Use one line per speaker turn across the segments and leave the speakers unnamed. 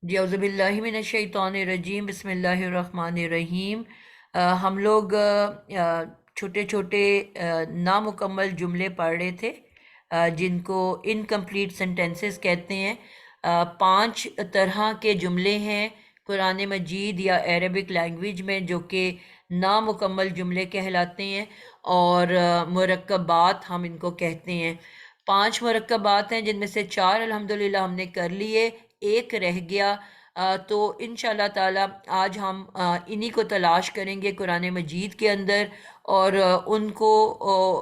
जी औज़ुबिल्लाहि मिनश्शैतानिर्रजीम बिस्मिल्लाहिर्रहमानिर्रहीम। हम लोग छोटे छोटे नामुकम्मल जुमले पढ़ रहे थे, जिनको इनकम्प्लीट सेंटेंसेस कहते हैं। 5 तरह के जुमले हैं कुरान मजीद या अरबिक लैंग्वेज में जो कि नामुकम्मल जुमले कहलाते हैं, और मुरक्कबात हम इनको कहते हैं। 5 मुरक्कबात हैं जिनमें से 4 अल्हम्दुलिल्लाह हमने कर लिए, एक रह गया। तो इंशाल्लाह ताला आज हम इन्हीं को तलाश करेंगे कुरान मजीद के अंदर, और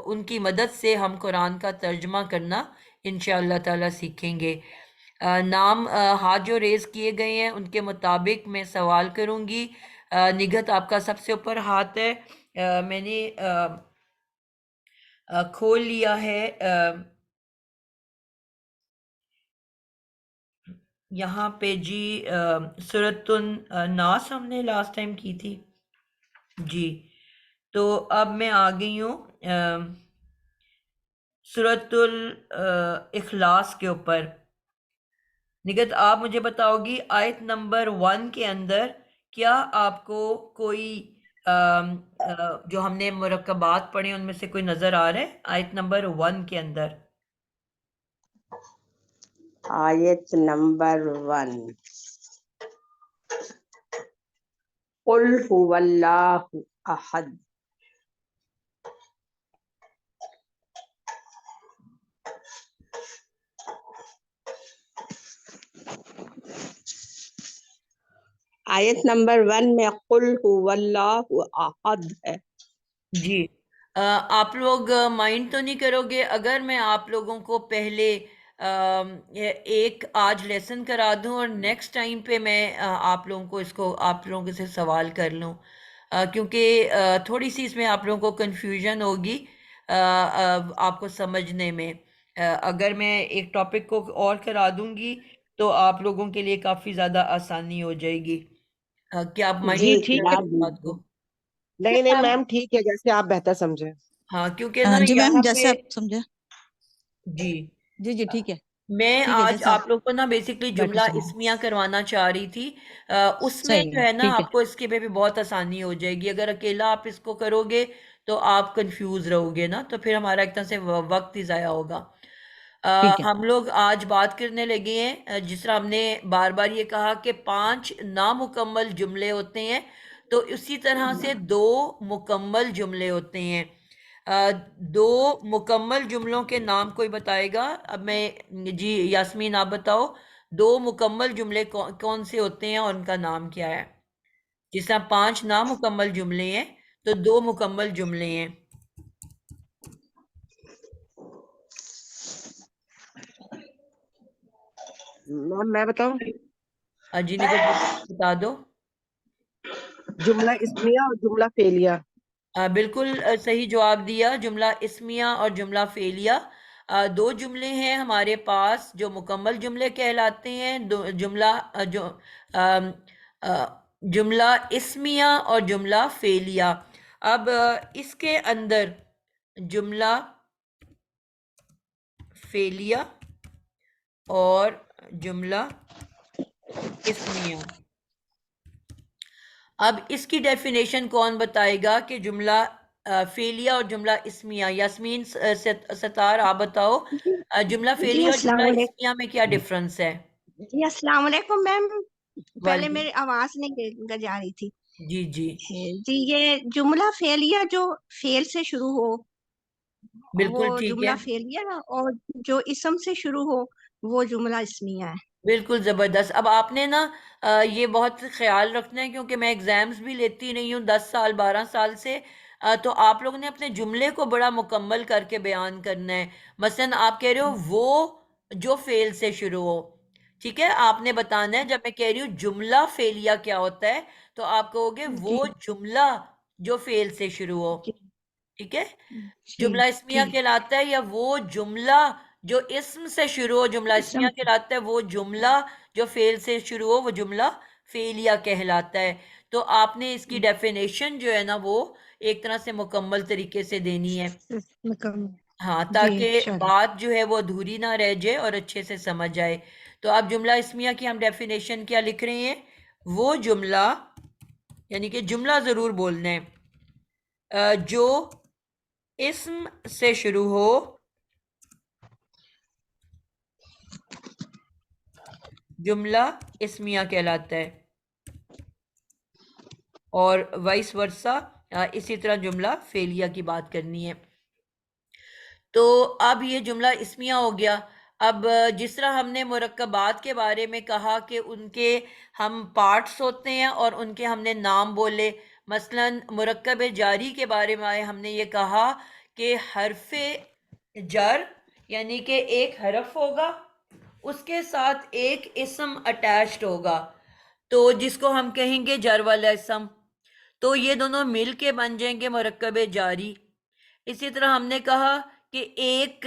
उनकी मदद से हम कुरान का तर्जमा करना इंशाल्लाह ताला सीखेंगे। नाम हाथ जो रेज़ किए गए हैं उनके मुताबिक मैं सवाल करूँगी। निगहत आपका सबसे ऊपर हाथ है। मैंने खोल लिया है यहाँ पे जी। सूरतुन नास हमने लास्ट टाइम की थी जी, तो अब मैं आ गई हूँ सूरतुल इखलास के ऊपर। निगत आप मुझे बताओगी आयत नंबर 1 के अंदर क्या आपको कोई जो हमने मुरक्कबात पढ़े उनमें से कोई नजर आ रहा है आयत नंबर 1 के अंदर?
आयत नंबर 1, कुल हुवल्लाहु अहद। आयत नंबर 1 में कुल हुवल्लाहु अहद है
जी। आप लोग माइंड तो नहीं करोगे अगर मैं आप लोगों को पहले एक आज लेसन करा दूं और नेक्स्ट टाइम पे मैं आप लोगों से सवाल कर लूं, क्योंकि थोड़ी सी इसमें आप लोगों को कंफ्यूजन होगी आपको समझने में। अगर मैं एक टॉपिक को और करा दूंगी तो आप लोगों के लिए काफ़ी ज़्यादा आसानी हो जाएगी। क्या आप माइंड
जी,
ठीक है।
करा
बात
दीजिए।
को?
नहीं नहीं मैम, ठीक है, जैसे आप बेहतर समझे।
हाँ, क्योंकि
हाँ
ना
जी मैम,
यहाँ
जैसे
पे
आप समझे।
जी
जी जी ठीक है।
मैं
ठीक है,
आज
जैसे आप
आप लोग को ना बेसिकली
बेटर
जुमला
समझे।
इस्मिया करवाना चाह रही थी। उसमें
सही
जो
है,
है ना
ठीक है।
आपको इसके पे भी बहुत आसानी हो जाएगी। अगर अकेला आप इसको करोगे तो आप कंफ्यूज रहोगे ना, तो फिर हमारा एक तरह से वक्त ही ज़ाया होगा।
ठीक है।
हम लोग आज बात करने लगे हैं, जिस तरह हमने बार बार ये कहा कि 5 नामुकम्मल जुमले होते हैं, तो उसी तरह से 2 मुकम्मल जुमले होते हैं। 2 मुकम्मल जुमलों के नाम कोई बताएगा? अब मैं जी यास्मीन आप बताओ, 2 मुकम्मल जुमले कौन से होते हैं और उनका नाम क्या है? जिस तरह 5 नामुकम्मल जुमले हैं तो 2 मुकम्मल जुमले हैं।
मैम मैं बताऊं?
जी निकट बता दो।
जुमला इस्मिया और जुमला फेलिया।
बिल्कुल सही जवाब दिया। जुमला इस्मिया और जुमला फेलिया 2 जुमले हैं हमारे पास जो मुकम्मल जुमले कहलाते हैं। जुमला इस्मिया और जुमला फेलिया। अब इसके अंदर जुमला फेलिया और जुमला इस्मिया, अब इसकी डेफिनेशन कौन बताएगा कि जुमला फेलिया और जुमला इस्मिया? यास्मीन सतार आप बताओ, जुमला
जी
फेलिया और
अस्सलाम
जुमला
वालेकुम।
इस्मिया में क्या डिफरेंस है?
जी अस्सलाम वालेकुम मैम, पहले
वालेकुम।
मेरी आवाज नहीं जा रही थी।
जी जी
जी ये जुमला फेलिया जो फेल से शुरू हो वो
बिल्कुल ठीक है,
जुमला फेलिया, और जो इसम से शुरू हो वो जुमला इस्मिया है।
बिल्कुल ज़बरदस्त। अब आपने ना ये बहुत ख्याल रखना है, क्योंकि मैं एग्ज़ाम्स भी लेती रही हूँ 10 साल 12 साल से। तो आप लोगों ने अपने जुमले को बड़ा मुकम्मल करके बयान करना है। मसलन आप कह रहे हो वो जो फेल से शुरू हो, ठीक है, आपने बताना है। जब मैं कह रही हूँ जुमला फेलिया क्या होता है, तो आप कहोगे
जी
वो जुमला जो फेल से शुरू हो,
जी
ठीक है।
जी
जुमला इस्मिया
जी।
कहलाता है या वो जुमला जो इस्म से शुरू हो, जुमला इस्मिया
इसम
कहलाता है वो जुमला जो फेल से शुरू हो, वो जुमला फेलिया कहलाता है। तो आपने इसकी डेफिनेशन जो है ना वो एक तरह से मुकम्मल तरीके से देनी है। हाँ,
जी
ताकि
चलो
बात जो है वो अधूरी ना रह जाए और अच्छे से समझ आए। तो आप जुमला इस्मिया की हम डेफिनेशन क्या लिख रहे हैं? वो जुमला, यानी कि जुमला जरूर बोलना है जो इस्म से शुरू हो, जुमला इस्मिया कहलाता है। और वाइस वर्सा, इसी तरह जुमला फेलिया की बात करनी है। तो अब ये जुमला इस्मिया हो गया। अब जिस तरह हमने मुरक्कबात के बारे में कहा कि उनके हम पार्ट्स होते हैं और उनके हमने नाम बोले, मसलन मुरक्कब जारी के बारे में हमने ये कहा कि हरफे जर यानी कि एक हरफ होगा, उसके साथ एक इस्म अटैच्ड होगा, तो जिसको हम कहेंगे जर वाला इस्म। तो ये दोनों मिल के बन जाएंगे मुरक्कब जारी। इसी तरह हमने कहा कि एक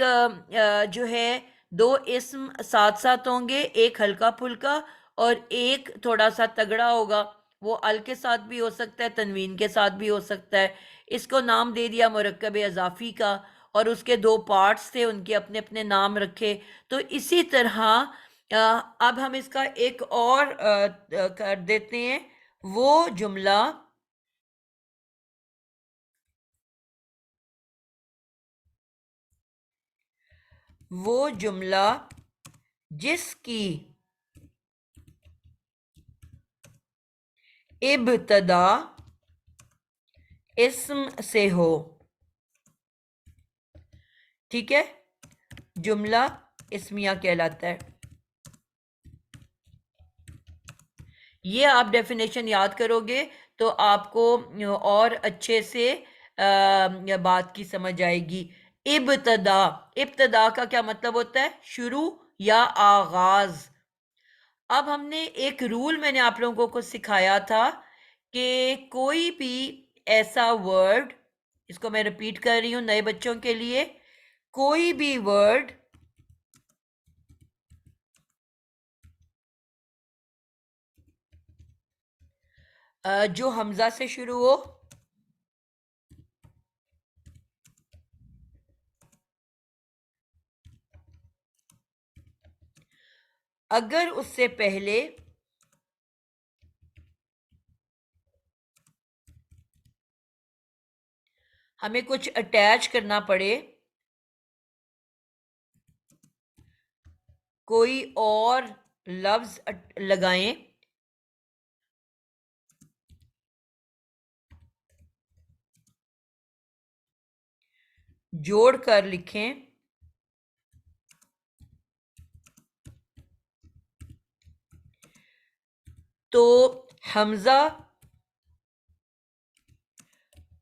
जो है दो इस्म साथ साथ होंगे, एक हल्का फुल्का और एक थोड़ा सा तगड़ा होगा। वो अल के साथ भी हो सकता है, तनवीन के साथ भी हो सकता है। इसको नाम दे दिया मुरक्कब इजाफी का, और उसके दो पार्ट्स थे, उनके अपने अपने नाम रखे। तो इसी तरह अब हम इसका एक और कर देते हैं। वो जुमला जिसकी इब्तदा इस्म से हो, ठीक है, जुमला इस्मिया कहलाता है। ये आप डेफिनेशन याद करोगे तो आपको और अच्छे से बात की समझ आएगी। इब्तदा, इब्तदा का क्या मतलब होता है? शुरू या आगाज। अब हमने एक रूल मैंने आप लोगों को सिखाया था कि कोई भी ऐसा वर्ड, इसको मैं रिपीट कर रही हूं नए बच्चों के लिए, कोई भी वर्ड जो हमजा से शुरू हो, अगर उससे पहले हमें कुछ अटैच करना पड़े, कोई और लफ्ज लगाएं, जोड़ कर लिखें, तो हमजा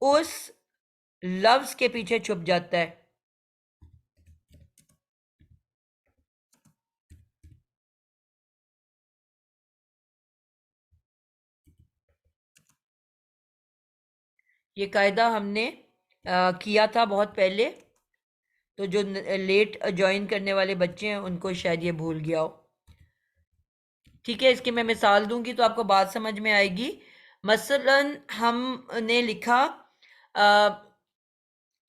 उस लफ्ज के पीछे छुप जाता है। ये कायदा हमने किया था बहुत पहले, तो जो लेट ज्वाइन करने वाले बच्चे हैं उनको शायद ये भूल गया हो। ठीक है, इसकी मैं मिसाल दूंगी तो आपको बात समझ में आएगी। मसलन हमने लिखा,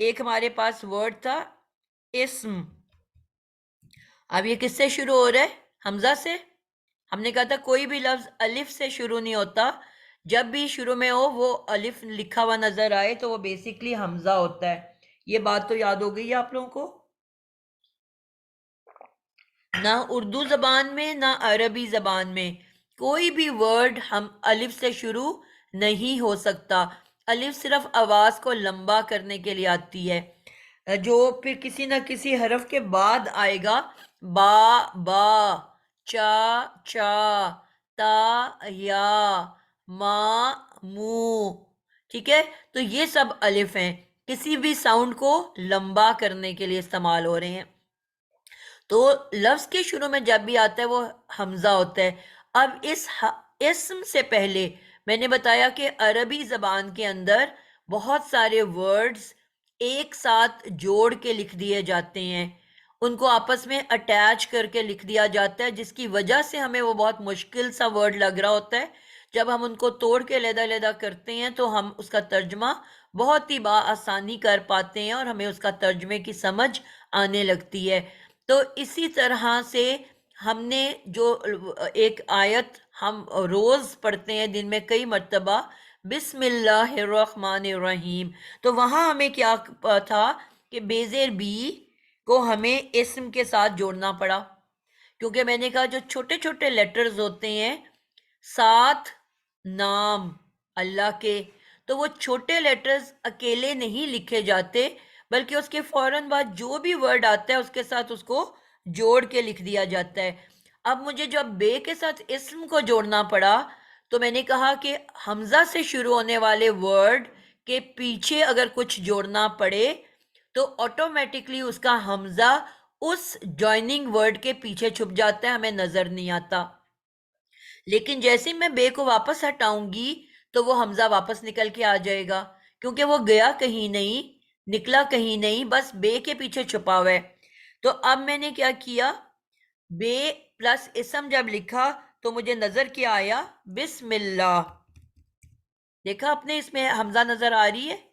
एक हमारे पास वर्ड था इस्म। अब ये किससे शुरू हो रहा है? हमजा से। हमने कहा था कोई भी लफ्ज अलिफ से शुरू नहीं होता, जब भी शुरू में हो वो अलिफ लिखा हुआ नजर आए तो वो बेसिकली हमजा होता है। ये बात तो याद हो गई है आप लोगों को? ना उर्दू जबान में ना अरबी जबान में कोई भी वर्ड हम अलिफ से शुरू नहीं हो सकता। अलिफ सिर्फ आवाज को लंबा करने के लिए आती है, जो फिर किसी ना किसी हरफ के बाद आएगा। बा बा, चा चा, ता या, मा मू। ठीक है, तो ये सब अलिफ हैं, किसी भी साउंड को लंबा करने के लिए इस्तेमाल हो रहे हैं। तो लफ्ज के शुरू में जब भी आता है वो हमजा होता है। अब इस्म से पहले मैंने बताया कि अरबी जबान के अंदर बहुत सारे वर्ड्स एक साथ जोड़ के लिख दिए जाते हैं, उनको आपस में अटैच करके लिख दिया जाता है, जिसकी वजह से हमें वो बहुत मुश्किल सा वर्ड लग रहा होता है। जब हम उनको तोड़ के लहदा लहदा करते हैं तो हम उसका तर्जमा बहुत ही आसानी कर पाते हैं और हमें उसका तर्जमे की समझ आने लगती है। तो इसी तरह से हमने जो एक आयत हम रोज पढ़ते हैं दिन में कई मर्तबा, बिस्मिल्लाहिर्रहमानिर्रहीम, तो वहां हमें क्या था कि बेजेर बी को हमें इस्म के साथ जोड़ना पड़ा, क्योंकि मैंने कहा जो छोटे छोटे लेटर्स होते हैं साथ नाम अल्लाह के, तो वो छोटे लेटर्स अकेले नहीं लिखे जाते, बल्कि उसके फौरन बाद जो भी वर्ड आता है उसके साथ उसको जोड़ के लिख दिया जाता है। अब मुझे जब बे के साथ इस्म को जोड़ना पड़ा, तो मैंने कहा कि हमजा से शुरू होने वाले वर्ड के पीछे अगर कुछ जोड़ना पड़े तो ऑटोमेटिकली उसका हमजा उस जॉइनिंग वर्ड के पीछे छुप जाता है, हमें नजर नहीं आता। लेकिन जैसे ही मैं बे को वापस हटाऊंगी तो वो हमजा वापस निकल के आ जाएगा, क्योंकि वो गया कहीं नहीं, निकला कहीं नहीं, बस बे के पीछे छुपा हुआ है। तो अब मैंने क्या किया, बे प्लस इसम जब लिखा तो मुझे नजर क्या आया, बिस्मिल्लाह। देखा आपने, इसमें हमजा नजर आ रही है।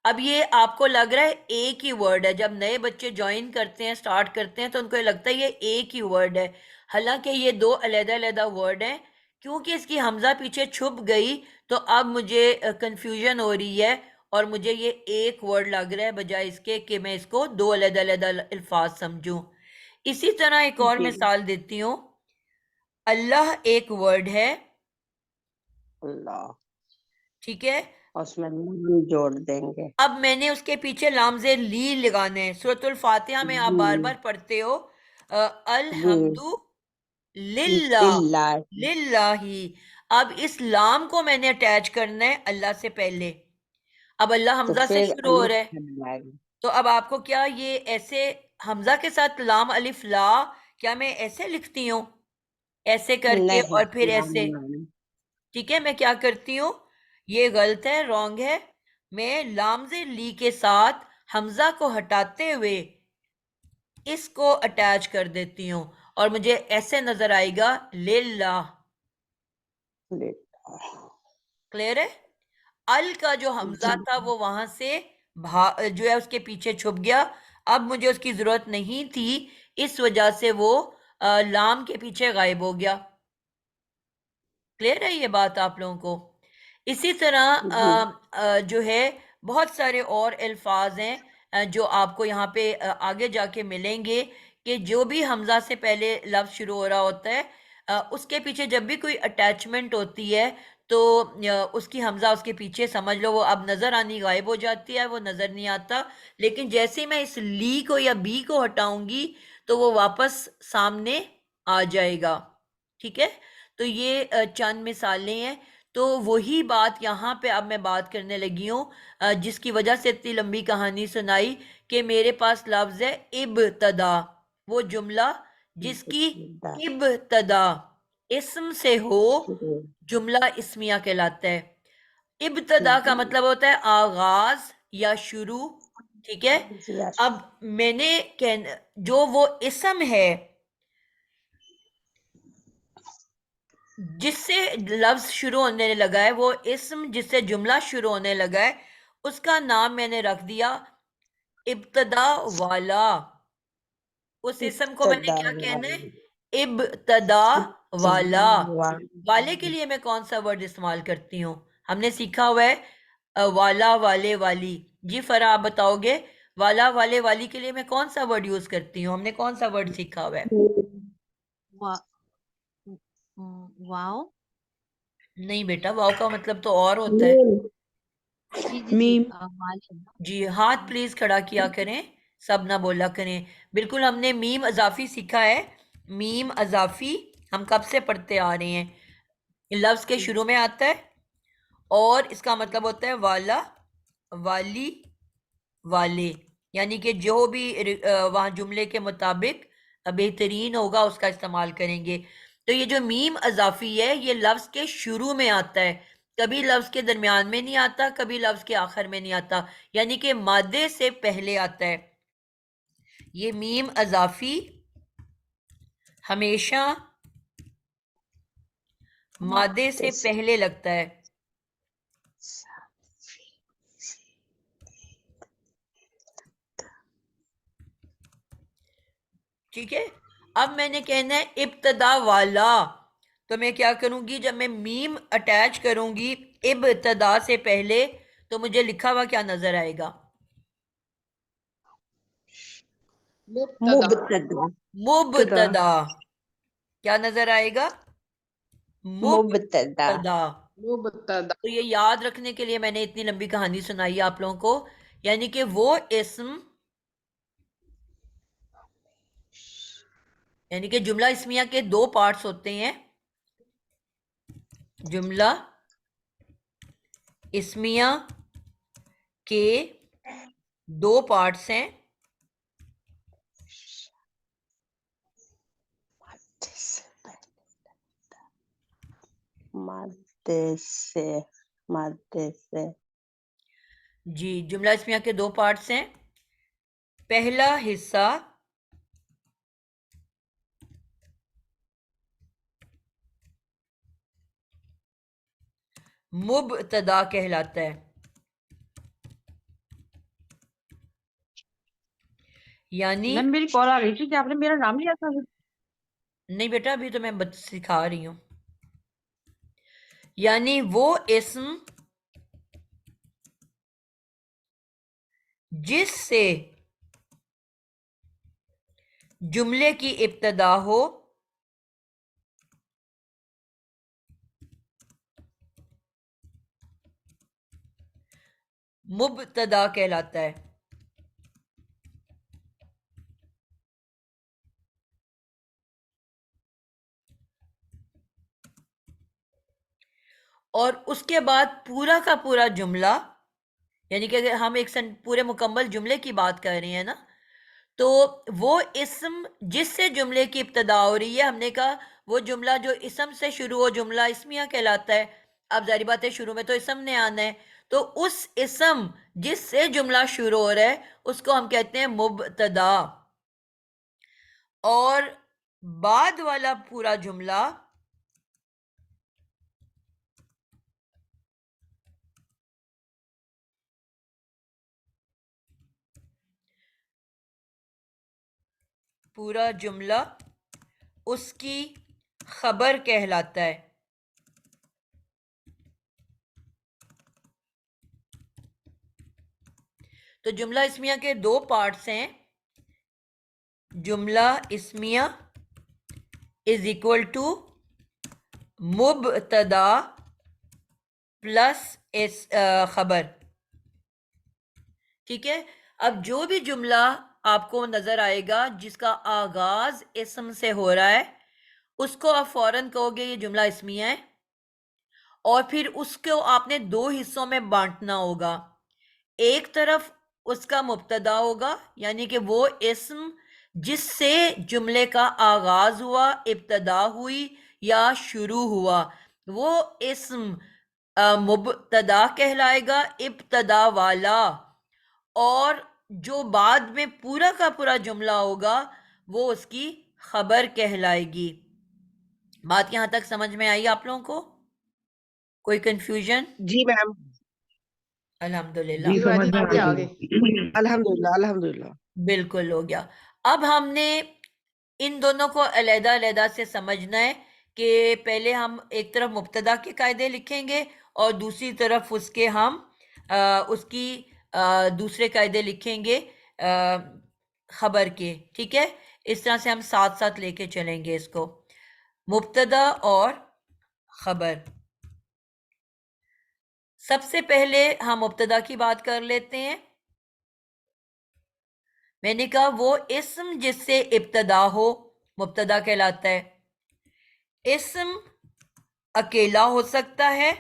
अब ये आपको लग रहा है एक ही वर्ड है, जब नए बच्चे ज्वाइन करते हैं, स्टार्ट करते हैं, तो उनको लगता है ये एक ही वर्ड है, हालांकि ये दो अलग-अलग वर्ड हैं। क्योंकि इसकी हमजा पीछे छुप गई तो अब मुझे कंफ्यूजन हो रही है और मुझे ये एक वर्ड लग रहा है, बजाय इसके कि मैं इसको दो अलग-अलग अल्फाज समझूं। इसी तरह एक और
जी
मिसाल देती हूँ, अल्लाह एक वर्ड है,
अल्लाह,
ठीक है।
और उसमें लाम जोड़ देंगे।
अब मैंने उसके पीछे लामजे ली लगाने हैं। सूरतुल फातिहा में आप बार
जी
बार पढ़ते हो
जी
अलहम्दु लिल्लाह,
लिल्लाह,
लिल्लाही। अब इस लाम को मैंने अटैच करना है अल्लाह से पहले। अब अल्लाह
तो
हमजा से
फिर
शुरू हो
अलिफ
रहा है,
बनाएंगे।
तो अब आपको क्या ये ऐसे हमजा के साथ लाम अलिफ ला, क्या मैं ऐसे लिखती हूँ, ऐसे करके
नहीं,
और फिर
लाम
ऐसे?
लाम।
ठीक है, मैं क्या करती हूँ, ये गलत है, रॉन्ग है। मैं लामजे ली के साथ हमजा को हटाते हुए इसको अटैच कर देती हूँ और मुझे ऐसे नजर आएगा लिल्लाह। क्लियर है? अल का जो हमजा था वो वहां से जो है उसके पीछे छुप गया, अब मुझे उसकी जरूरत नहीं थी, इस वजह से वो लाम के पीछे गायब हो गया। क्लियर है ये बात आप लोगों को? इसी तरह
जी
जो है बहुत सारे और अल्फाज हैं जो आपको यहाँ पे आगे जाके मिलेंगे, कि जो भी हमजा से पहले लफ्ज शुरू हो रहा होता है उसके पीछे जब भी कोई अटैचमेंट होती है तो उसकी हमजा उसके पीछे समझ लो वो अब नजर आनी गायब हो जाती है, वो नजर नहीं आता। लेकिन जैसे ही मैं इस ली को या बी को हटाऊंगी तो वो वापस सामने आ जाएगा। ठीक है, तो ये चंद मिसालें हैं। तो वही बात यहाँ पे अब मैं बात करने लगी हूँ, जिसकी वजह से इतनी लंबी कहानी सुनाई, कि मेरे पास लफ्ज है इब्तदा, वो जुमला जिसकी इब्तदा इस्म से हो, जुमला इस्मिया कहलाता है। इब्तदा का मतलब होता है आगाज या शुरू। ठीक है, अब मैंने जो वो इस्म है जिससे लफ्ज शुरू होने लगा है, वो इस्म जिससे जुमला शुरू होने लगा है, उसका नाम मैंने रख दिया इब्तदा वाला। उस इस्म को मैंने क्या कहना है, इब्तदा वाला। वाले के लिए मैं कौन सा वर्ड इस्तेमाल करती हूँ, हमने सीखा हुआ है वाला, वाले, वाली। जी फरा आप बताओगे, वाला, वाले, वाली के लिए मैं कौन सा वर्ड यूज करती हूँ, हमने कौन सा वर्ड सीखा हुआ है?
वा, वाओ।
नहीं बेटा, वाव का मतलब तो और होता है।
मीम
जी जी जी
मीम
वाले।
जी, हाथ प्लीज खड़ा किया करें, सब ना बोला करें। बिल्कुल, हमने मीम अजाफी सीखा है। मीम अजाफी हम कब से पढ़ते आ रहे हैं, लफ्ज के शुरू में आता है और इसका मतलब होता है वाला, वाली, वाले, यानी कि जो भी वहाँ जुमले के मुताबिक बेहतरीन होगा उसका इस्तेमाल करेंगे। तो ये जो मीम अजाफी है ये लफ्ज के शुरू में आता है, कभी लफ्ज के दरमियान में नहीं आता, कभी लफ्ज के आखिर में नहीं आता, यानी कि मादे से पहले आता है। ये मीम अजाफी हमेशा मादे से पहले लगता है। ठीक है। अब मैंने कहना है इब्तदा वाला, तो मैं क्या करूंगी, जब मैं मीम अटैच करूंगी इब्तदा से पहले, तो मुझे लिखा हुआ क्या नजर आएगा?
मुब्तदा
मुबतदा। क्या नजर आएगा?
मुब्तदा
मुबतदा। तो ये याद रखने के लिए मैंने इतनी लंबी कहानी सुनाई है आप लोगों को। यानी कि वो इस्म, यानी कि जुमला इस्मिया के दो पार्ट्स होते हैं। जुमला इस्मिया के दो पार्ट्स हैं।
मादे से मादे से
जी, जुमला इस्मिया के दो पार्ट्स हैं। पहला हिस्सा मुबतदा कहलाता है। यानी
मैम मेरी कॉल आ रही थी, क्या आपने मेरा नाम लिया था?
नहीं बेटा, अभी तो मैं सिखा रही हूं। यानी वो इस्म जिससे जुमले की इब्तदा हो, मुबतदा कहलाता है। और उसके बाद पूरा का पूरा जुमला, यानी कि अगर हम एक पूरे मुकम्मल जुमले की बात कर रहे हैं ना, तो वो इस्म जिससे जुमले की इब्तदा हो रही है, हमने कहा वो जुमला जो इस्म से शुरू हो जुमला इस्मिया कहलाता है। अब जारी बात है, शुरू में तो इस्म ने आना है, तो उस इस्म जिससे जुमला शुरू हो रहा है उसको हम कहते हैं मुबतदा। और बाद वाला पूरा जुमला पूरा जुमला उसकी खबर कहलाता है। तो जुमला इस्मिया के दो पार्ट्स हैं। जुमला इस्मिया इज इक्वल टू मुबतदा प्लस इस खबर। ठीक है। अब जो भी जुमला आपको नजर आएगा जिसका आगाज इस्म से हो रहा है, उसको आप फौरन कहोगे ये जुमला इस्मिया है। और फिर उसको आपने दो हिस्सों में बांटना होगा। एक तरफ उसका मुब्तदा होगा, यानी कि वो इस्म जिससे जुमले का आगाज हुआ, इब्तदा हुई या शुरू हुआ, वो इस्म मुब्तदा कहलाएगा, इब्तदा वाला। और जो बाद में पूरा का पूरा जुमला होगा वो उसकी खबर कहलाएगी। बात यहां तक समझ में आई आप लोगों को? कोई कंफ्यूजन?
जी मैम।
अल्हम्दुलिल्लाह।
समझ में आ गई।
अल्हम्दुलिल्लाह अल्हम्दुलिल्लाह।
बिल्कुल हो गया। अब हमने इन दोनों को अलहदा अलहदा से समझना है कि पहले हम एक तरफ मुब्तदा के कायदे लिखेंगे और दूसरी तरफ उसके हम उसकी दूसरे कायदे लिखेंगे खबर के। ठीक है, इस तरह से हम साथ साथ लेके चलेंगे इसको, मुब्तदा और खबर। सबसे पहले हम मुब्तदा की बात कर लेते हैं। मैंने कहा वो इस्म जिससे इब्तदा हो मुब्तदा कहलाता है। इस्म अकेला हो सकता है,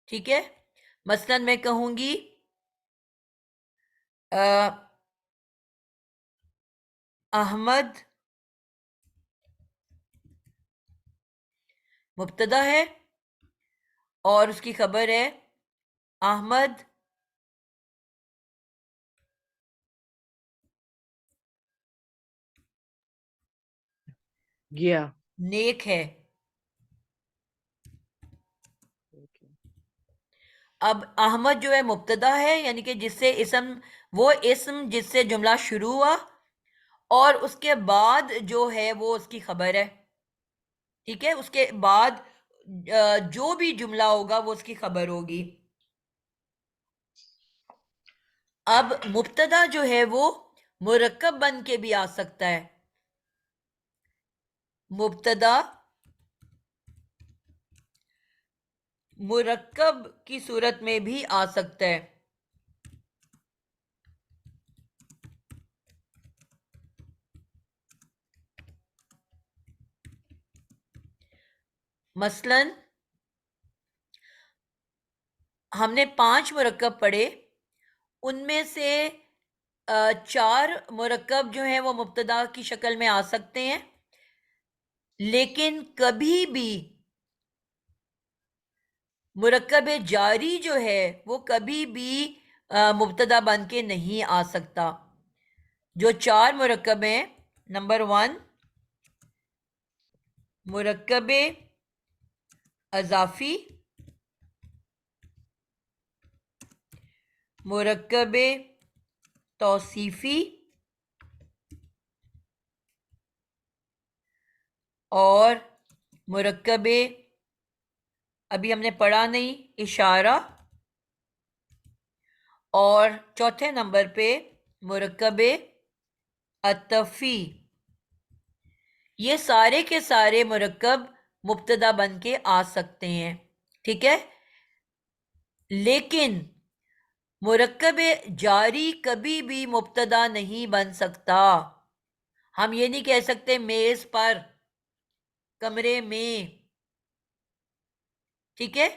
ठीक है। मसलन मैं कहूंगी अहमद मुब्तदा है और उसकी खबर है अहमद
गया।
नेक है। अब अहमद जो है मुब्तदा है, यानी कि जिससे इस्म, वो इस्म जिससे जुमला शुरू हुआ और उसके बाद जो है वो उसकी खबर है। ठीक है, उसके बाद जो भी जुमला होगा वो उसकी खबर होगी। अब मुब्तदा जो है वो मुरक्कब बन के भी आ सकता है। मुब्तदा मुरक्कब की सूरत में भी आ सकता है। मसलन हमने 5 मुरक्कब पढ़े, उनमें से 4 मुरक्कब जो है वो मुब्तदा की शक्ल में आ सकते हैं, लेकिन कभी भी मुरक्कब जारी जो है वो कभी भी मुब्तदा बन के नहीं आ सकता। जो 4 मुरक्कब हैं, नंबर 1 मुरक्कब अज़ाफ़ी, मुरक्कब तौसीफ़ी और मुरक्कब, अभी हमने पढ़ा नहीं, इशारा, और चौथे नंबर पे मुरक्कब अतफ़ी। ये सारे के सारे मुरक्कब मुब्तदा बन के आ सकते हैं। ठीक है, लेकिन मुरक्कब जारी कभी भी मुब्तदा नहीं बन सकता। हम ये नहीं कह सकते मेज पर, कमरे में। ठीक है,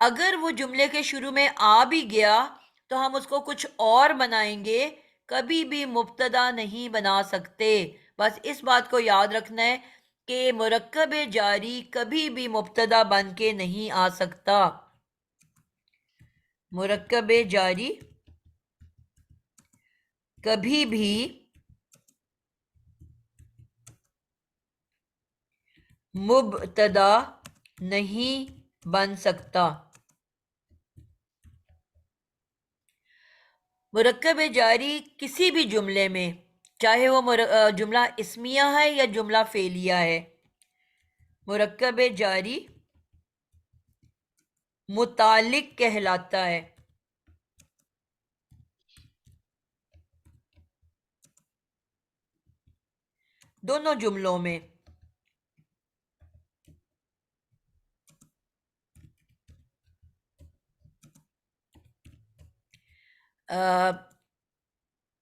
अगर वो जुमले के शुरू में आ भी गया तो हम उसको कुछ और बनाएंगे, कभी भी मुब्तदा नहीं बना सकते। बस इस बात को याद रखना है कि मुरक्कब जारी कभी भी मुब्तदा बन के नहीं आ सकता। मुरक्कब जारी कभी भी मुब्तदा नहीं बन सकता। मुरक्कब जारी किसी भी जुमले में, चाहे वो जुमला इस्मिया है या जुमला फेलिया है, मुरक्कब जारी मुतालिक कहलाता है। दोनों जुमलों में।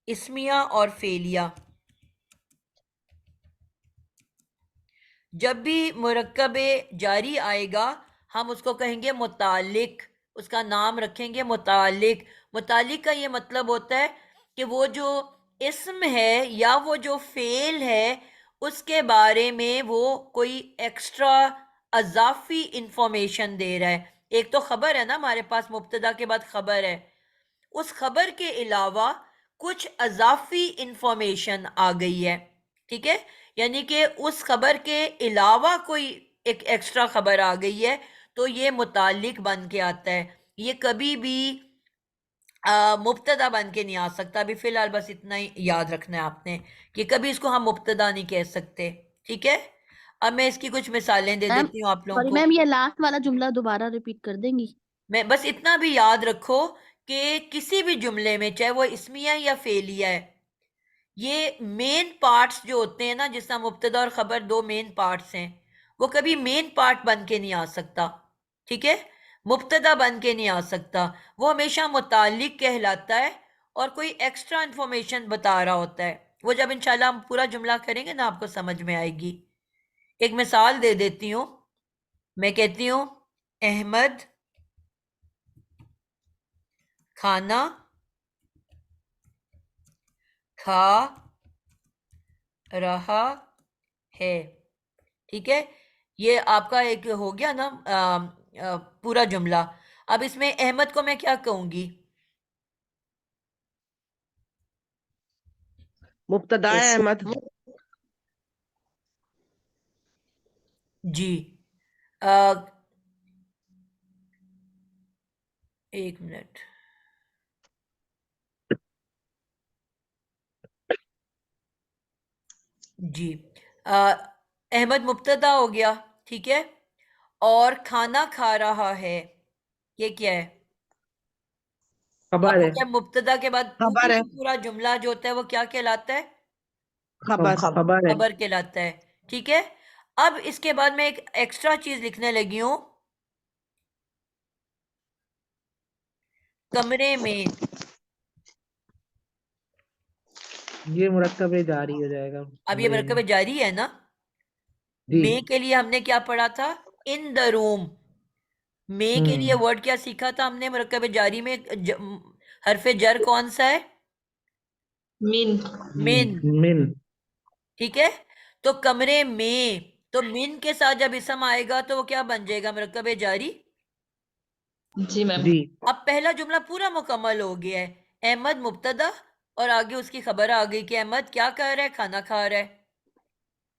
इस्मिया और फेलिया, जब भी मुरक्कब जारी आएगा हम उसको कहेंगे मुतालिक, उसका नाम रखेंगे मुतालिक। मुतालिक का ये मतलब होता है कि वो जो इस्म है या वो जो फेल है उसके बारे में वो कोई एक्स्ट्रा अजाफी इंफॉर्मेशन दे रहा है। एक तो खबर है ना हमारे पास, मुब्तदा के बाद खबर है, उस खबर के अलावा कुछ अजाफी इंफॉर्मेशन आ गई है। ठीक है, यानी कि उस खबर के अलावा कोई एक एक्स्ट्रा खबर आ गई है, तो ये मुतालिक बन के आता है। ये कभी भी मुब्तदा बन के नहीं आ सकता। अभी फिलहाल बस इतना ही याद रखना है आपने कि कभी इसको हम मुब्तदा नहीं कह सकते। ठीक है, अब मैं इसकी कुछ मिसालें दे
मैम
देती हूँ आप लोगों
सॉरी
को।
मैम, ये लास्ट वाला जुमला दोबारा रिपीट कर देंगी?
मैं बस इतना भी याद रखो कि किसी भी जुमले में, चाहे वो इस्मिया या फेलिया है, ये मेन पार्ट्स जो होते हैं ना, जिस तरह मुब्तदा और खबर दो मेन पार्ट्स हैं, वो कभी मेन पार्ट बन के नहीं आ सकता। ठीक है, मुब्तदा बन के नहीं आ सकता, वो हमेशा मुतालिक कहलाता है और कोई एक्स्ट्रा इंफॉर्मेशन बता रहा होता है। वो जब इंशाल्लाह हम पूरा जुमला करेंगे ना आपको समझ में आएगी। एक मिसाल दे देती हूँ, मैं कहती हूँ अहमद खाना खा रहा है। ठीक है, ये आपका एक हो गया ना पूरा जुमला। अब इसमें अहमद को मैं क्या कहूंगी?
मुब्तदा है अहमद।
जी, अ, एक मिनट। जी, अहमद मुब्तदा हो गया, ठीक है। और खाना खा रहा है, ये क्या है?
खबर
आपको
है।
क्या मुब्तदा के बाद
खबर है।
पूरा जुमला जो होता है वो क्या कहलाता है?
खबर खबर है।
खबर कहलाता है, ठीक है। अब इसके बाद मैं एक एक्स्ट्रा चीज लिखने लगी हूं, कमरे में।
ये मुरक्कब जारी हो जाएगा
अब ये
कमरे
मरकब
में।
जारी है ना।
जी।
में के लिए हमने क्या पढ़ा था? In the room. में के लिए वर्ड क्या सीखा था हमने मरकब जारी में? हरफे जर कौन सा है?
मीन।
मिन,
मिन।
ठीक है। तो कमरे में, तो मिन के साथ जब इसम आएगा तो वो क्या बन जाएगा? मरकब जारी।
जी मैम।
जी।
अब पहला जुमला पूरा मुकम्मल हो गया है। अहमद मुब्तदा और आगे उसकी खबर आ गई कि अहमद क्या कर रहा है? खाना खा रहा है,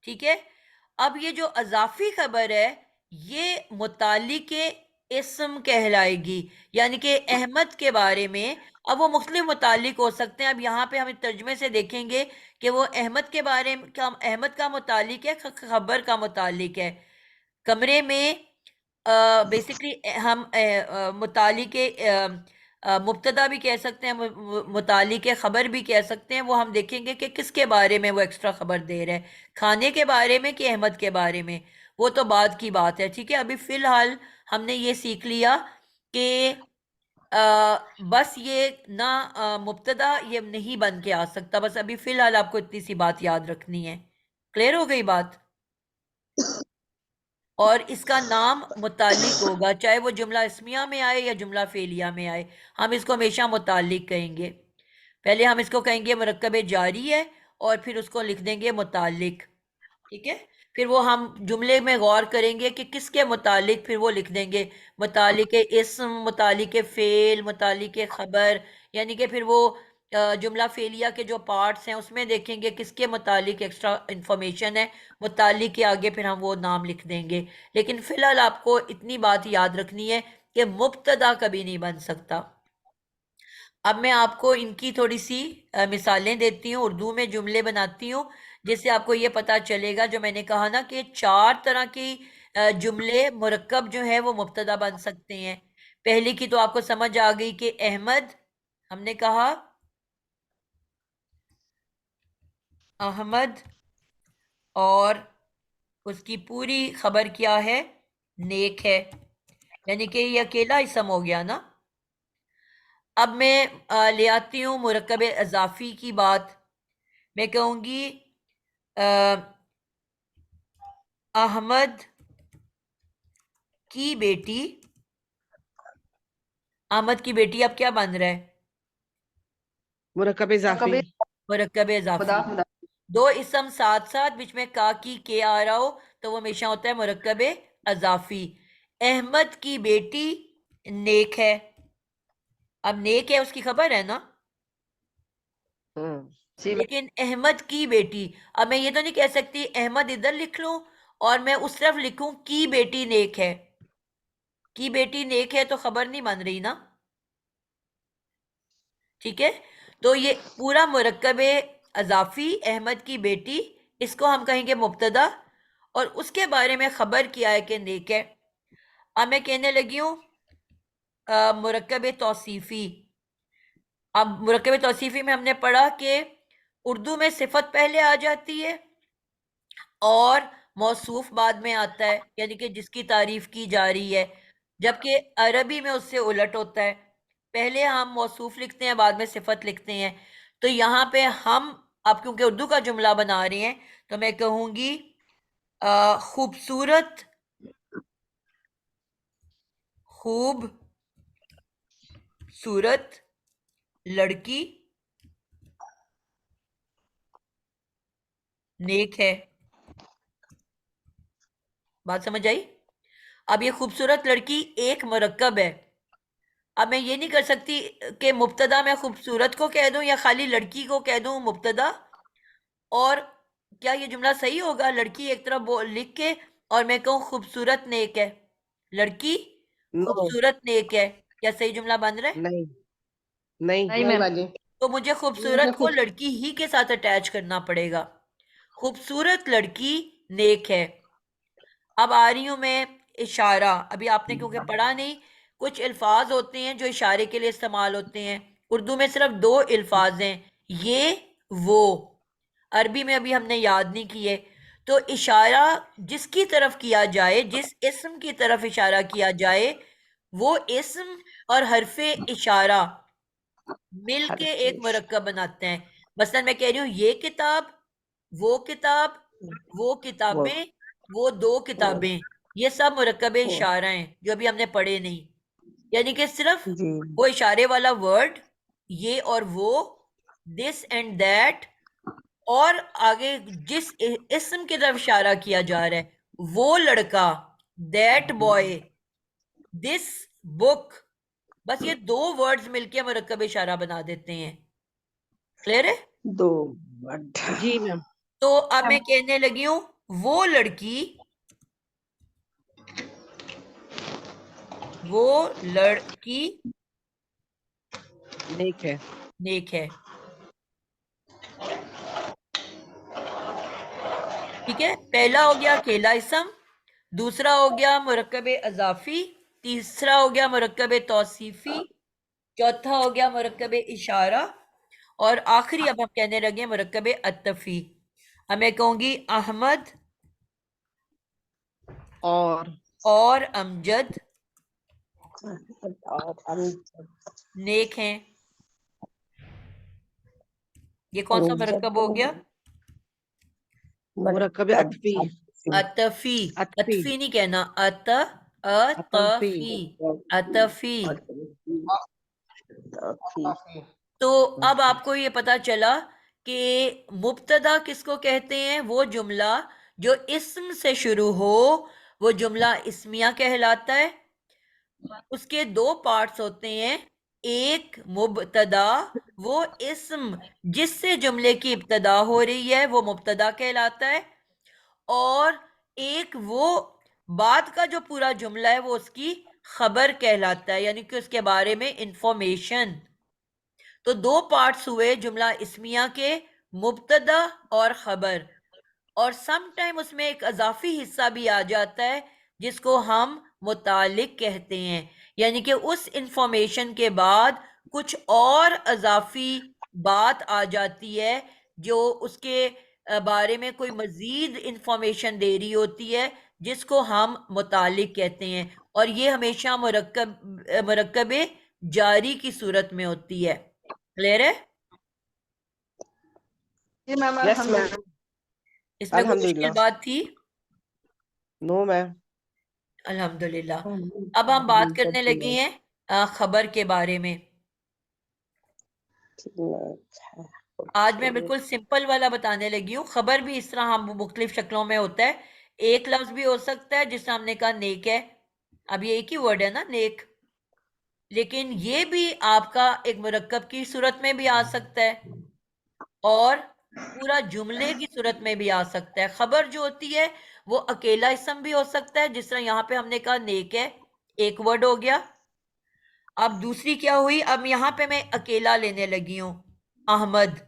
ठीक है। अब ये जो अजाफी खबर है ये मुतालिक इस्म कहलाएगी, यानी कि अहमद के बारे में। अब वो मुख्तलिफ मुतालिक हो सकते हैं। अब यहाँ पे हम तर्जमे से देखेंगे कि वो अहमद के बारे में क्या, अहमद का मुतालिक है, खबर का मुतालिक है। कमरे में बेसिकली हम मुतालिक मुब्तदा भी कह सकते हैं, मुतालिक खबर भी कह सकते हैं। वो हम देखेंगे कि किसके बारे में वो एक्स्ट्रा खबर दे रहे हैं, खाने के बारे में कि अहमद के बारे में। वो तो बाद की बात है, ठीक है। अभी फिलहाल हमने ये सीख लिया कि बस ये ना मुब्तदा ये नहीं बन के आ सकता। बस अभी फिलहाल आपको इतनी सी बात याद रखनी है। क्लियर हो गई बात? और इसका नाम मुतालिक होगा, चाहे वो जुमला इस्मिया में आए या जुमला फेलिया में आए, हम इसको हमेशा मुतालिक कहेंगे। पहले हम इसको कहेंगे मुरक्कब जारी है और फिर उसको लिख देंगे मुतालिक, ठीक है। फिर वो हम जुमले में गौर करेंगे कि किसके मुतालिक, फिर वो लिख देंगे मुतालिक इस्म, मुतालिक फेल, मुतालिक खबर। यानी कि फिर वो जुमला फेलिया के जो पार्ट्स हैं उसमें देखेंगे किसके मुतालिक एक्स्ट्रा इंफॉर्मेशन है, मुतालिक के आगे फिर हम वो नाम लिख देंगे। लेकिन फिलहाल आपको इतनी बात याद रखनी है कि मुब्तदा कभी नहीं बन सकता। अब मैं आपको इनकी थोड़ी सी मिसालें देती हूँ, उर्दू में जुमले बनाती हूँ, जिससे आपको ये पता चलेगा जो मैंने कहा ना कि 4 तरह की जुमले मुरक्कब जो है वो मुब्तदा बन सकते हैं। पहली की तो आपको समझ आ गई कि अहमद, हमने कहा अहमद और उसकी पूरी खबर क्या है? नेक है, यानी कि ये अकेला इसम हो गया ना। अब मैं ले आती हूँ मुरक्कब इजाफी की बात। मैं कहूँगी अहमद की बेटी, अहमद की बेटी अब क्या बन रहा है?
मुरक्कब इजाफी।
मुरक्कब इजाफी। दो इसम साथ साथ बीच में का की के आ रहा हो तो वो हमेशा होता है मुरक्कब इजाफी। अहमद की बेटी नेक है, अब नेक है उसकी खबर है ना, लेकिन अहमद की बेटी, अब मैं ये तो नहीं कह सकती अहमद इधर लिख लूं और मैं उस तरफ लिखूं की बेटी नेक है। की बेटी नेक है तो खबर नहीं बन रही ना, ठीक है। तो ये पूरा मुरक्कब अजाफी अहमद की बेटी, इसको हम कहेंगे मुब्तदा, और उसके बारे में खबर किया है कि नेक है। अब मैं कहने लगी हूं मुरक्कब तौसीफी। अब मुरक्कब तौसीफी में हमने पढ़ा कि उर्दू में सिफत पहले आ जाती है और मौसूफ बाद में आता है, यानी कि जिसकी तारीफ की जा रही है, जबकि अरबी में उससे उलट होता है। पहले हम मौसूफ लिखते हैं, बाद में सिफत लिखते हैं। तो यहाँ पे हम, अब क्योंकि उर्दू का जुमला बना रहे हैं, तो मैं कहूँगी खूबसूरत, खूबसूरत लड़की नेक है। बात समझ आई? अब ये खूबसूरत लड़की एक मुरक्कब है। अब मैं ये नहीं कर सकती कि मुब्तदा मैं खूबसूरत को कह दूं या खाली लड़की को कह दूं मुब्तदा। और क्या ये जुमला सही होगा? लड़की एक तरफ लिख के और मैं कहूँ खूबसूरत नेक है, लड़की
नो।
खूबसूरत नेक है, क्या सही जुमला बन रहा है?
नहीं नहीं
नहीं मैम।
वाली।
तो मुझे खूबसूरत को लड़की ही के साथ अटैच करना पड़ेगा। खूबसूरत लड़की नेक है। अब आ रही हूं मैं इशारा। अभी आपने क्योंकि पढ़ा नहीं, कुछ अल्फाज होते हैं जो इशारे के लिए इस्तेमाल होते हैं। उर्दू में सिर्फ 2 अल्फाज हैं, ये वो। अरबी में अभी हमने याद नहीं किए। तो इशारा जिसकी तरफ किया जाए, जिस इस्म की तरफ इशारा किया जाए, वो इस्म और हरफे इशारा मिलके एक मुरक्कब बनाते हैं। मसलन मैं कह रही हूँ ये किताब, वो किताब, वो किताबें, वो 2 किताबें, ये सब मुरक्कब इशारा हैं जो अभी हमने पढ़े नहीं। यानी कि सिर्फ
जी
वो इशारे वाला वर्ड, ये और वो, दिस एंड दैट, और आगे जिस इस्म की तरफ इशारा किया जा रहा है, वो लड़का, दैट बॉय, दिस बुक, बस ये 2 वर्ड्स मिलके मुरक्कब इशारा बना देते हैं। क्लियर है?
2 वर्ड।
जी मैम।
तो अब मैं कहने लगी हूं वो लड़की, वो लड़की
नेक है।
नेक है। ठीक है, पहला हो गया अकेला इसम, दूसरा हो गया मुरक्कब अजाफी, तीसरा हो गया मुरक्कब तौसीफी, चौथा हो गया मुरक्कब इशारा, और आखिरी अब हम कहने लगे मुरक्कब अत्तफी। अब मैं कहूंगी अहमद और अमजद
और अमजद
नेक हैं। ये कौन सा मुरक्कब हो गया?
मुरक्कब अतफी।
अतफी।
अतफी।
अतफी नहीं कहना,
अतफी।
अतफी। तो अब आपको ये पता चला कि मुब्तदा किसको कहते हैं? वो जुमला जो इस्म से शुरू हो, वो जुमला इस्मिया कहलाता है। उसके 2 पार्ट्स होते हैं, एक मुब्तदा, वो इस्म जिससे जुमले की इब्तदा हो रही है, वो मुब्तदा कहलाता है। और एक वो बाद का जो पूरा जुमला है, वो उसकी खबर कहलाता है, यानी कि उसके बारे में इंफॉर्मेशन। तो 2 पार्ट्स हुए जुमला इस्मिया के, मुब्तदा और खबर। और सम टाइम उसमें एक अजाफी हिस्सा भी आ जाता है जिसको हम मुतालिक कहते हैं, यानी कि उस इंफॉर्मेशन के बाद कुछ और अजाफी बात आ जाती है जो उसके बारे में कोई मजीद इंफॉर्मेशन दे रही होती है, जिसको हम मुतालिक कहते हैं। और ये हमेशा मुरक्कब जारी की सूरत में होती है। क्लियर है?
जी मैम
यस
अल्हम्दुलिल्लाह।
मैम।
इसमें कोई मुश्किल
अल्हम्दुलिल्लाह।
बात थी?
No ma'am.
अल्हम्दुलिल्लाह। अब हम बात करने लगे हैं खबर के बारे में। आज मैं बिल्कुल सिंपल वाला बताने लगी हूँ। खबर भी इस तरह हम मुख्तलिफ शक्लों में होता है। एक लफ्ज भी हो सकता है जिससे हमने कहा नेक है, अब ये एक ही वर्ड है ना, नेक। लेकिन ये भी आपका एक मुरक्कब की सूरत में भी आ सकता है और पूरा जुमले की सूरत में भी आ सकता है। खबर जो होती है वो अकेला इसम भी हो सकता है, जिस तरह यहाँ पे हमने कहा नेक है, एक वर्ड हो गया। अब दूसरी क्या हुई? अब यहाँ पे मैं अकेला लेने लगी हूँ, अहमद,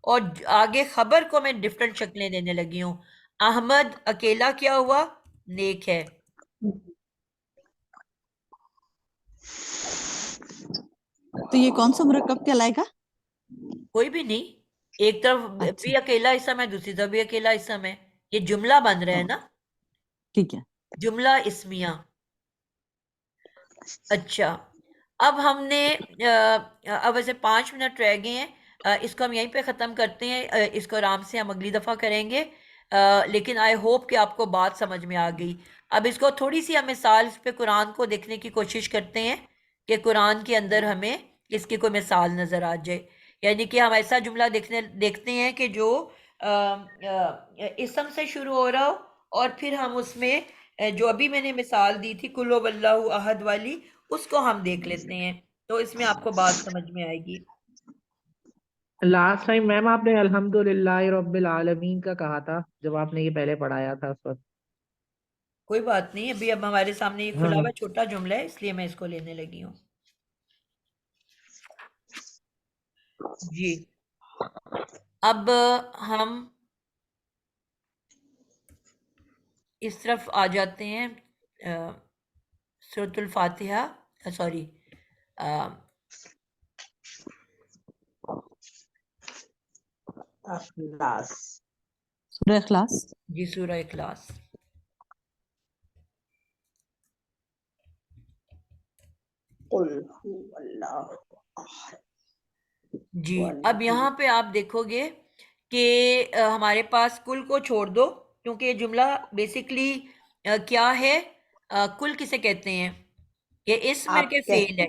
और आगे खबर को मैं डिफरेंट शक्लें देने लगी हूँ। अहमद अकेला क्या हुआ? नेक है।
तो ये कौन सा मुरक्कब कहलाएगा?
कोई भी नहीं, एक तरफ भी अकेला इसम है, दूसरी तरफ भी अकेला इसम है, ये जुमला बन रहा है ना,
ठीक है।
जुमला इस्मिया। अच्छा, अब हमने अब वैसे 5 मिनट रह गए हैं, इसको हम यहीं पे ख़त्म करते हैं। इसको आराम से हम अगली दफ़ा करेंगे। लेकिन आई होप कि आपको बात समझ में आ गई। अब इसको थोड़ी सी हम मिसाल इस पे कुरान को देखने की कोशिश करते हैं कि कुरान के अंदर हमें इसकी कोई मिसाल नज़र आ जाए। यानी कि हम ऐसा जुमला देखते हैं कि जो इसम से शुरू हो रहा हो, और फिर हम उसमें जो अभी मैंने मिसाल दी थी कुल वल्लाहु अहद वाली, उसको हम देख लेते हैं, तो इसमें आपको बात समझ में आएगी।
लास्ट टाइम मैम आपने अल्हम्दुलिल्लाह रब्बिल आलमीन का कहा था, जब आपने ये पहले पढ़ाया था उस वक्त।
कोई बात नहीं, अभी अब हमारे सामने ये खुला
हाँ।
हुआ छोटा जुमला है, इसलिए मैं इसको लेने लगी हूँ। जी, अब हम इस तरफ आ जाते हैं, सूरतुल फातिहा, सॉरी,
अखलास।
सूरह इखलास।
जी, सूरह इखलास।
कुल हुवल्लाहु अहद
जी, अब
वल्लाहु
यहाँ पे आप देखोगे कि हमारे पास कुल को छोड़ दो, क्योंकि ये जुमला बेसिकली क्या है, कुल किसे कहते हैं? ये इसम है
आप
कि
कह
फेल है?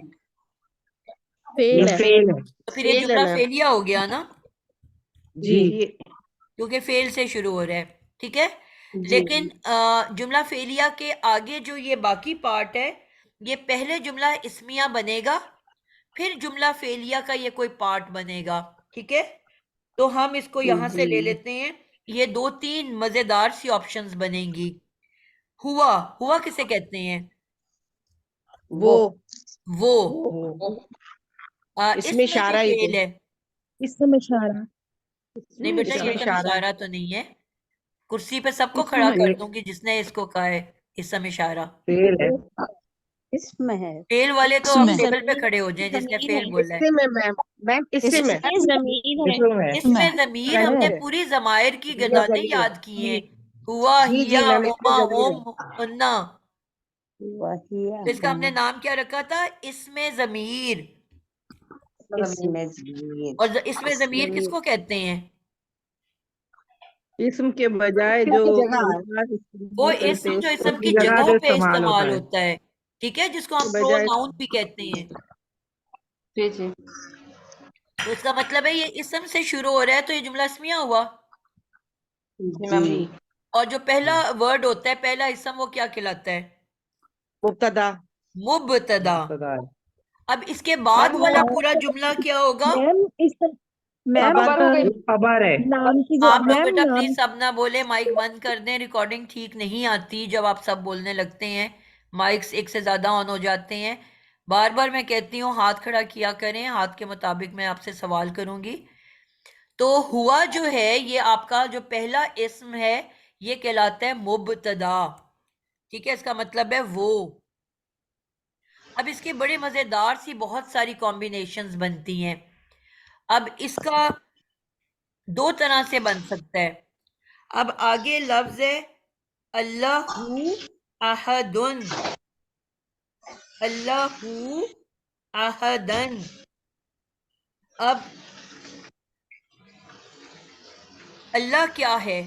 फेल है।
फेल है।
तो फिर ये
फेल है
जुमला
मैम।
फेलिया हो गया ना,
जी
जी
क्योंकि फेल से शुरू हो रहा है, ठीक है।
जी
लेकिन जुमला फेलिया के आगे जो ये बाकी पार्ट है, ये पहले जुमला इस्मिया बनेगा, फिर जुमला फेलिया का ये कोई पार्ट बनेगा, ठीक है। तो हम इसको यहां से ले
जी
लेते हैं। ये 2-3 मजेदार सी ऑप्शंस बनेंगी। हुआ, हुआ किसे कहते हैं?
वो
वो।
वो
इसमें
इसमें से
इशारा ही
फेल
है।
है।
इसमें इशारा।
नहीं बेटा, ये
इसमें
सब
इशारा है।
इशारा तो नहीं है। कुर्सी पे सबको खड़ा
इसमें
कर दूंगी जिसने इसको कहा है इसम इशारा।
फेल है।
इसमें है।
फेल वाले तो
इसमें।
अब टेबल पे खड़े हो जाएं, जिसने फेल बोला है।
इससे में मैम, मैम इससे में।
इसमें जमीर है।
इसमें है।
इसमें जमीर
है।
हमने पूरी जमायर की
हिया
गदाने
जमीर।
याद की हैं।
जी
हुआ,
जी
हिया,
मैम, इसमें
हुमा,
जमीर
हुम,
है।
हुन्ना।
वही
तो इसका हमने नाम क्या रखा था? इसमें जमीर।
इसमें जमीर।
और इसमें जमीर किसको कहते हैं?
इसम के बजाय जो अल्फाज
वो
इस्तेमाल करते
इसम
हैं
जो इसम
उसकी
की
जगह
जगह
जो
पे
इस्तेमाल
इस्तेमाल
होता है
होता है, ठीक है, जिसको
के
हम
बजाय।
प्रोनाउन भी कहते हैं।
जी जी
तो इसका मतलब है ये इसम से शुरू हो रहा है, तो ये जुमला इसमिया हुआ।
जी मैम।
जी
और जो पहला वर्ड होता है, पहला इसम, वो क्या कहलाता है?
मुब्तदा।
मुब्तदा।
मुब्तदा है।
अब इसके बाद वाला पूरा जुमला क्या होगा?
मैम इस मैम
खबर है।
नाम की
आप लोग
मैम
बेटा
नाम
प्लीज सब ना बोले, माइक बंद कर दें, रिकॉर्डिंग ठीक नहीं आती जब आप सब बोलने लगते हैं, माइक्स एक से ज्यादा ऑन हो जाते हैं। बार बार मैं कहती हूँ हाथ खड़ा किया करें, हाथ के मुताबिक मैं आपसे सवाल करूंगी। तो हुआ जो है ये आपका जो पहला इस्म है, ये कहलाता है मुब्तदा, ठीक है, इसका मतलब है वो। अब इसके बड़े मजेदार सी बहुत सारी कॉम्बिनेशंस बनती हैं। अब इसका दो तरह से बन सकता है। अब आगे लफ्ज है अल्लाहु अहदुन, अल्लाहु अहदन। अब अल्लाह क्या है?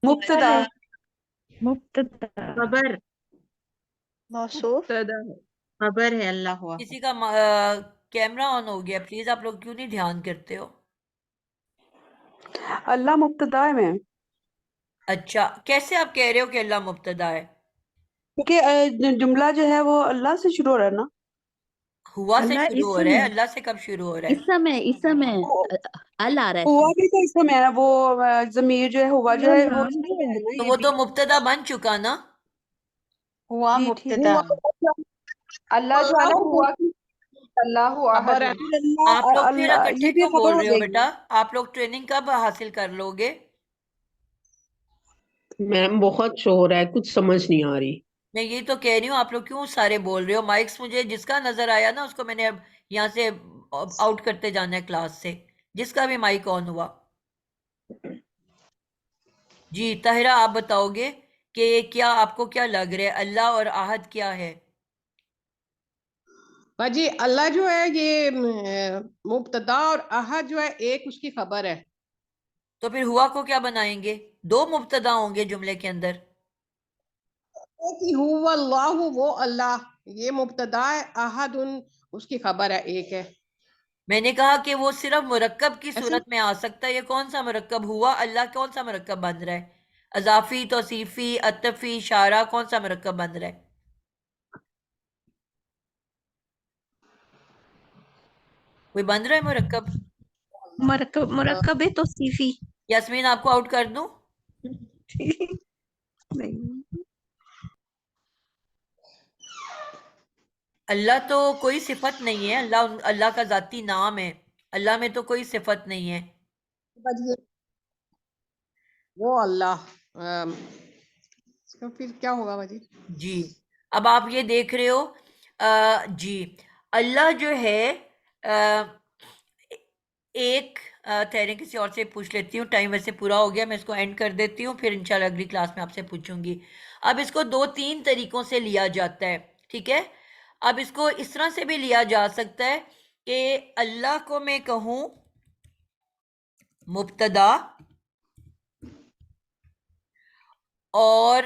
मुब्तदा।
मुब्तदा।
खबर
मौसूफ।
मुब्तदा है। खबर है अल्लाह हुआ।
किसी का कैमरा ऑन हो गया, प्लीज आप लोग क्यों नहीं ध्यान करते हो?
अल्लाह मुब्तदा है मैम,
अच्छा, कैसे आप कह रहे हो कि अल्लाह मुब्तदा है?
क्योंकि जुमला जो है वो अल्लाह से शुरू हो रहा है ना।
हुआ से
अल्लाह
शुरू हो
इसम
रहा है,
है।
अल्लाह से कब शुरू हो रहा है?
इसम है अल आ रहा है
हुआ
इसमें।
भी तो इसमें है ना, वो जमीर जो है हुआ जो
वो
है वो
नाम
इसमें
भी है।
है ना,
तो
ये
वो
भी।
तो मुब्तदा बन चुका ना।
हुआ
जी ठीक है।
मुब्तदा।
अल्लाह जो है ना वो
अल्लाह
खबर है।
फिर अल्लाह
आप लोग फिर
अल्लाह
इकट्ठे
ये भी
क्यों
खबर
बोल
हो
रहे हो
जाएगी।
बेटा? आप लोग ट्रेनिंग कब हासिल कर लोगे?
मैम बहुत शोर है, कुछ समझ नहीं आ रही।
मैं यही तो कह रही हूँ, आप लोग क्यों सारे बोल रहे हो? माइक्स मुझे जिसका नजर आया ना उसको मैंने अब यहाँ से आउट करते जाना है क्लास से, जिसका भी माइक ऑन हुआ। जी ताहिरा, आप बताओगे कि क्या आपको क्या लग रहा है, अल्लाह और आहद क्या है?
बाजी अल्लाह जो है ये मुब्तदा और अहद जो है एक उसकी खबर है।
तो फिर हुआ को क्या बनाएंगे? दो मुब्तदा होंगे जुमले के अंदर।
कि हुवा अल्लाहु वो अल्लाह, ये मुब्तदा है, अहदुन उसकी खबर है, एक है।
मैंने कहा कि वो सिर्फ मुरक्कब की
ऐसे
सूरत में आ सकता है। ये कौन सा मुरक्कब हुआ? अल्लाह कौन सा मुरक्कब बन रहा है? अजाफी, तौसीफी, अतफी, इशारा, कौन सा मुरक्कब बन रहा है? कोई बन रहा है मुरक्कब?
मुरक्कब तो सीफी।
यास्मीन आपको आउट कर दूं?
नहीं।
अल्लाह तो कोई सिफत नहीं है, अल्लाह अल्लाह का जाती नाम है, अल्लाह में तो कोई सिफत नहीं है।
बाजी, वो अल्लाह तो फिर क्या होगा बाजी?
जी, अब आप ये देख रहे हो जी, अल्लाह जो है एक ठहरें किसी और से पूछ लेती हूँ, टाइम वैसे पूरा हो गया, मैं इसको एंड कर देती हूँ, फिर इंशाल्लाह अगली क्लास में आपसे पूछूंगी। अब इसको 2-3 तरीकों से लिया जाता है, ठीक है। अब इसको इस तरह से भी लिया जा सकता है कि अल्लाह को मैं कहूँ मुब्तदा और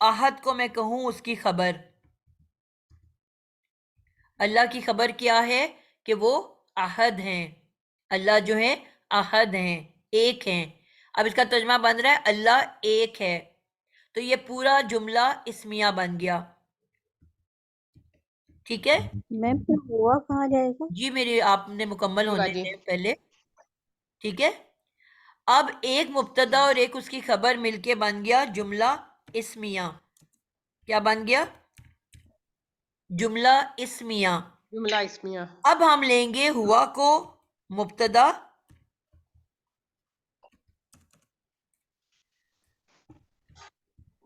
अहद को मैं कहूँ उसकी खबर। अल्लाह की खबर क्या है कि वो अहद हैं, अल्लाह जो है अहद हैं, एक हैं। अब इसका तर्जमा बन रहा है अल्लाह एक है, तो ये पूरा जुमला इस्मिया बन गया, ठीक है
मैम फिर हुआ कहाँ जाएगा?
जी। मेरी आपने मुकम्मल
जी
होने
बाजी।
दें पहले, ठीक है। अब एक मुब्तदा और एक उसकी खबर मिलके बन गया जुमला इस्मिया। क्या बन गया? जुमला इस्मिया।
जुमला इस्मिया।
अब हम लेंगे हुआ को मुब्तदा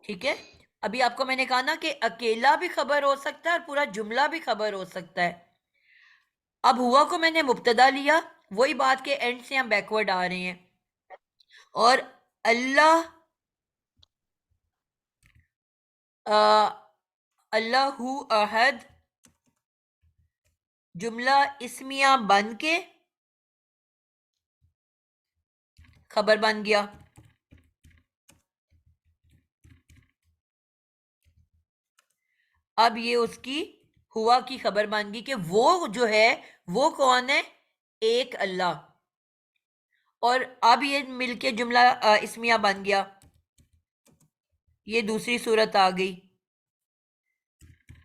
ठीक है। अभी आपको मैंने कहा ना कि अकेला भी खबर हो सकता है और पूरा जुमला भी खबर हो सकता है। अब हुआ को मैंने मुब्तदा लिया, वही बात के एंड से हम बैकवर्ड आ रहे हैं, और अल्लाह अल्लाहु अहद जुमला इस्मिया बन के खबर बन गया। अब ये उसकी हुआ की खबर बन गई कि वो जो है वो कौन है? एक अल्लाह। और अब ये मिलके जुमला इस्मिया बन गया। ये दूसरी सूरत आ गई,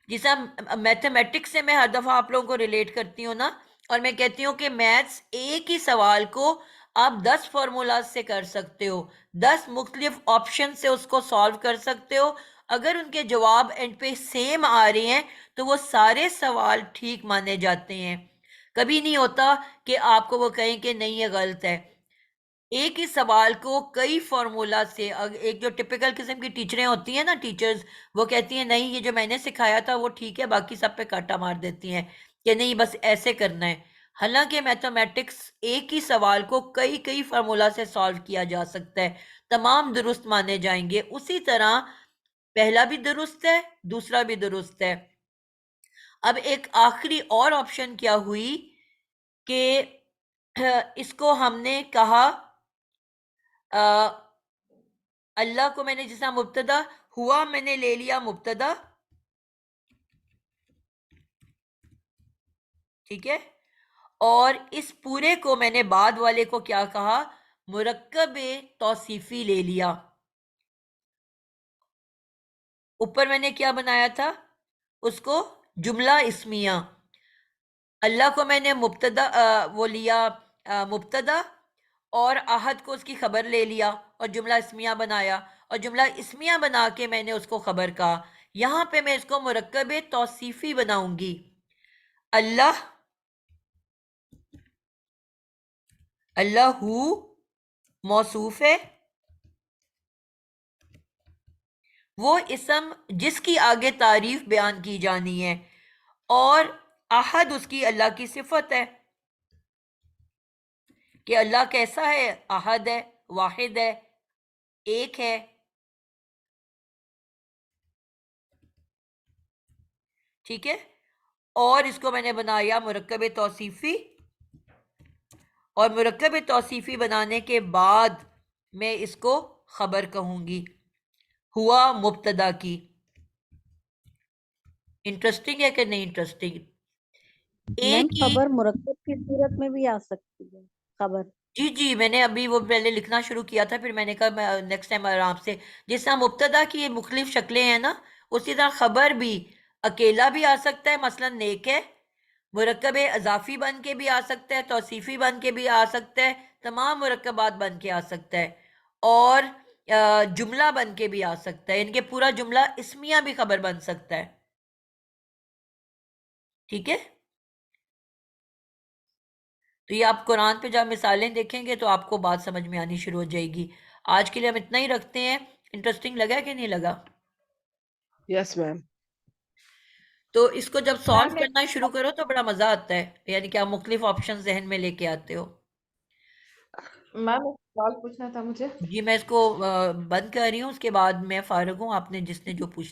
जिसे मैथमेटिक्स से मैं हर दफा आप लोगों को रिलेट करती हूँ ना, और मैं कहती हूँ कि मैथ्स एक ही सवाल को आप 10 फार्मूला से कर सकते हो, 10 मुख्तलिफ ऑप्शन से उसको सॉल्व कर सकते हो। अगर उनके जवाब एंड पे सेम आ रहे हैं तो वो सारे सवाल ठीक माने जाते हैं। कभी नहीं होता कि आपको वो कहें कि नहीं ये गलत है। एक ही सवाल को कई फार्मूला से, एक जो टिपिकल किस्म की टीचरें होती हैं ना, टीचर्स, वो कहती हैं नहीं ये जो मैंने सिखाया था वो ठीक है, बाकी सब पे कांटा मार देती हैं कि नहीं बस ऐसे करना है। हालांकि मैथमेटिक्स एक ही सवाल को कई कई फार्मूला से सॉल्व किया जा सकता है, तमाम दुरुस्त माने जाएंगे। उसी तरह पहला भी दुरुस्त है, दूसरा भी दुरुस्त है। अब एक आखिरी और ऑप्शन क्या हुई कि इसको हमने कहा अल्लाह को मैंने जिसना मुब्तदा हुआ मैंने ले लिया मुब्तदा, ठीक है, और इस पूरे को मैंने बाद वाले को क्या कहा? मुरक्कब तौसीफी ले लिया। ऊपर मैंने क्या बनाया था? उसको जुमला इस्मिया। अल्लाह को मैंने मुब्तदा वो लिया मुब्तदा, और आहद को उसकी खबर ले लिया और जुमला इस्मिया बनाया, और जुमला इस्मिया बना के मैंने उसको खबर कहा। यहां पे मैं इसको मुरक्कब तौसीफी बनाऊंगी। अल्लाह अल्लाहू मौसूफ है, वो इसम जिसकी आगे तारीफ बयान की जानी है, और अहद उसकी अल्लाह की सिफत है कि अल्लाह कैसा है? अहद है, वाहिद है, एक है, ठीक है। और इसको मैंने बनाया मुरक्कब तौसीफी, और मुरक्कब तौसीफी बनाने के बाद मैं इसको खबर कहूंगी हुआ मुब्तदा की। इंटरेस्टिंग है कि नहीं इंटरेस्टिंग?
मैम
एक ही
खबर मुरक्कब की सूरत में भी आ सकती है खबर।
जी जी, मैंने अभी वो पहले लिखना शुरू किया था, फिर मैंने कहा मैं नेक्स्ट टाइम आराम से, जिस तरह मुब्तदा की मुख्तलिफ शक्लें हैं ना, उसी तरह खबर भी अकेला भी आ सकता है, मसलन नेक है, मुरक्कब अजाफी बन के भी आ सकता है, तौसीफी बन के भी आ सकता है, तमाम मुरक्कबात बन के आ सकता है, और जुमला बन के भी आ सकता है। इनके पूरा जुमला इस्मिया भी खबर बन सकता है। ठीक है, तो ये आप कुरान पे जब मिसालें देखेंगे तो आपको बात समझ में आनी शुरू हो जाएगी। आज के लिए हम इतना ही रखते हैं। इंटरेस्टिंग लगा कि नहीं लगा?
Yes ma'am.
तो इसको जब सॉल्व
मैम
करना शुरू करो तो बड़ा मजा आता है, यानी कि आप मुख्तलिफ ऑप्शन जहन में लेके आते हो।
मैम एक सवाल पूछना था मुझे।
जी मैं इसको बंद कर रही हूँ, उसके बाद मैं फारिग हूँ। आपने जिसने जो पूछ